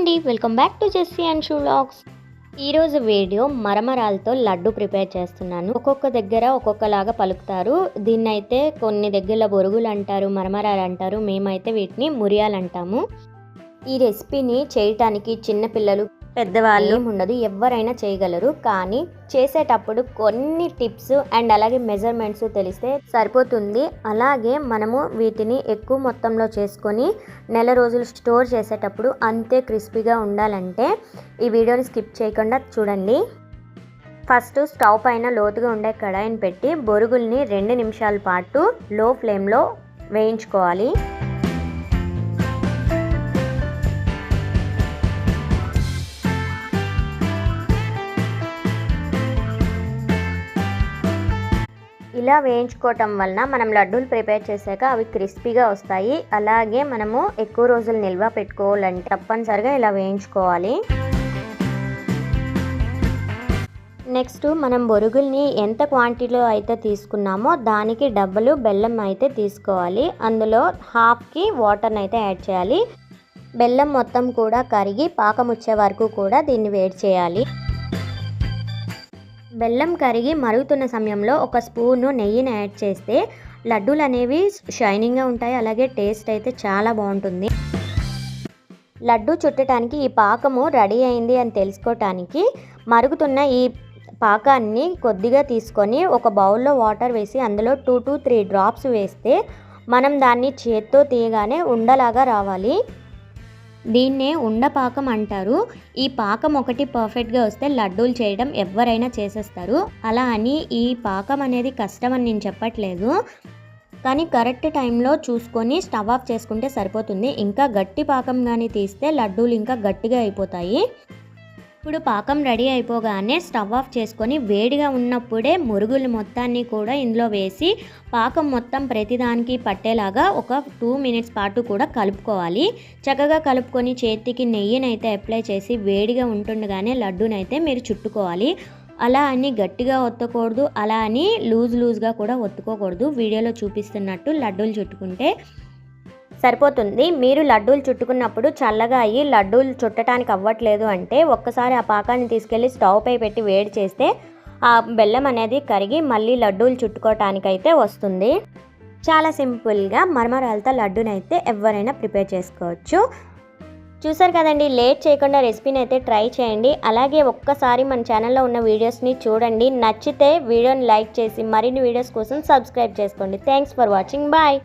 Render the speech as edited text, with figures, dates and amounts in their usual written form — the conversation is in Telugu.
అండి, welcome back to Jessie and Shu vlogs. ఈరోజు వీడియో మరమరాలతో లడ్డు ప్రిపేర్ చేస్తున్నాను. ఒక్కొక్క దగ్గర ఒక్కొక్కలాగా పలుకుతారు. దీన్నైతే కొన్ని దగ్గర బొరుగులు అంటారు, మరమరాలు అంటారు. మేమైతే వీటిని మురియాలు అంటాము. ఈ రెసిపీని చేయటానికి చిన్నపిల్లలు పెద్దవాళ్ళు ఉండదు, ఎవరైనా చేయగలరు. కానీ చేసేటప్పుడు కొన్ని టిప్స్ అండ్ అలాగే మెజర్మెంట్స్ తెలిస్తే సరిపోతుంది. అలాగే మనము వీటిని ఎక్కువ మొత్తంలో చేసుకొని నెల రోజులు స్టోర్ చేసేటప్పుడు అంతే క్రిస్పీగా ఉండాలంటే ఈ వీడియోని స్కిప్ చేయకుండా చూడండి. ఫస్ట్ స్టవ్ పైన లోతుగా ఉండే కడాయిని పెట్టి బొరుగుల్ని 2 నిమిషాల పాటు లో ఫ్లేమ్లో వేయించుకోవాలి. ఇలా వేయించుకోవటం వలన మనం లడ్డూలు ప్రిపేర్ చేశాక అవి క్రిస్పీగా వస్తాయి. అలాగే మనము ఎక్కువ రోజులు నిల్వ పెట్టుకోవాలంటే తప్పనిసరిగా ఇలా వేయించుకోవాలి. నెక్స్ట్ మనం బొరుగుల్ని ఎంత క్వాంటిటీలో అయితే తీసుకున్నామో దానికి డబుల్ బెల్లం అయితే తీసుకోవాలి. అందులో హాఫ్కి వాటర్ని అయితే యాడ్ చేయాలి. బెల్లం మొత్తం కూడా కరిగి పాకం వచ్చే వరకు కూడా దీన్ని వేడి చేయాలి. బెల్లం కరిగి మరుగుతున్న సమయంలో ఒక స్పూను నెయ్యిని యాడ్ చేస్తే లడ్డూలు అనేవి షైనింగ్గా ఉంటాయి. అలాగే టేస్ట్ అయితే చాలా బాగుంటుంది. లడ్డు చుట్టడానికి ఈ పాకము రెడీ అయింది అని తెలుసుకోవటానికి మరుగుతున్న ఈ పాకాన్ని కొద్దిగా తీసుకొని ఒక బౌల్లో వాటర్ వేసి అందులో 2 to 3 డ్రాప్స్ వేస్తే మనం దాన్ని చేత్తో తీయగానే ఉండలాగా రావాలి. దీన్నే ఉండపాకం అంటారు. ఈ పాకం ఒకటి పర్ఫెక్ట్గా వస్తే లడ్డూలు చేయడం ఎవరైనా చేసేస్తారు. అలా అని ఈ పాకం అనేది కష్టం అని నేను చెప్పట్లేదు, కానీ కరెక్ట్ టైంలో చూసుకొని స్టవ్ ఆఫ్ చేసుకుంటే సరిపోతుంది. ఇంకా గట్టి పాకం కానీ తీస్తే లడ్డూలు ఇంకా గట్టిగా అయిపోతాయి. ఇప్పుడు పాకం రెడీ అయిపోగానే స్టవ్ ఆఫ్ చేసుకొని వేడిగా ఉన్నప్పుడే మురుగులు మొత్తాన్ని కూడా ఇందులో వేసి పాకం మొత్తం ప్రతిదానికి పట్టేలాగా ఒక 2 మినిట్స్ పాటు కూడా కలుపుకోవాలి. చక్కగా కలుపుకొని చేతికి నెయ్యినైతే అప్లై చేసి వేడిగా ఉంటుండగానే లడ్డూనైతే మీరు చుట్టుకోవాలి. అలా అని గట్టిగా ఒత్తకూడదు, అలా అని లూజ్గా కూడా ఒత్తుకోకూడదు. వీడియోలో చూపిస్తున్నట్టు లడ్డూలు చుట్టుకుంటే సరిపోతుంది. మీరు లడ్డూలు చుట్టుకున్నప్పుడు చల్లగా అయ్యి లడ్డూలు చుట్టడానికి అవ్వట్లేదు అంటే ఒక్కసారి ఆ పాకాన్ని తీసుకెళ్ళి స్టవ్ పై పెట్టి వేడి చేస్తే ఆ బెల్లం అనేది కరిగి మళ్ళీ లడ్డూలు చుట్టుకోవటానికైతే వస్తుంది. చాలా సింపుల్గా మరమరాలతో లడ్డూనైతే ఎవరైనా ప్రిపేర్ చేసుకోవచ్చు. చూసారు కదండి, లేట్ చేయకుండా రెసిపీని అయితే ట్రై చేయండి. అలాగే ఒక్కసారి మన ఛానల్లో ఉన్న వీడియోస్ని చూడండి. నచ్చితే వీడియోని లైక్ చేసి మరిన్ని వీడియోస్ కోసం సబ్స్క్రైబ్ చేసుకోండి. Thanks for watching. బాయ్.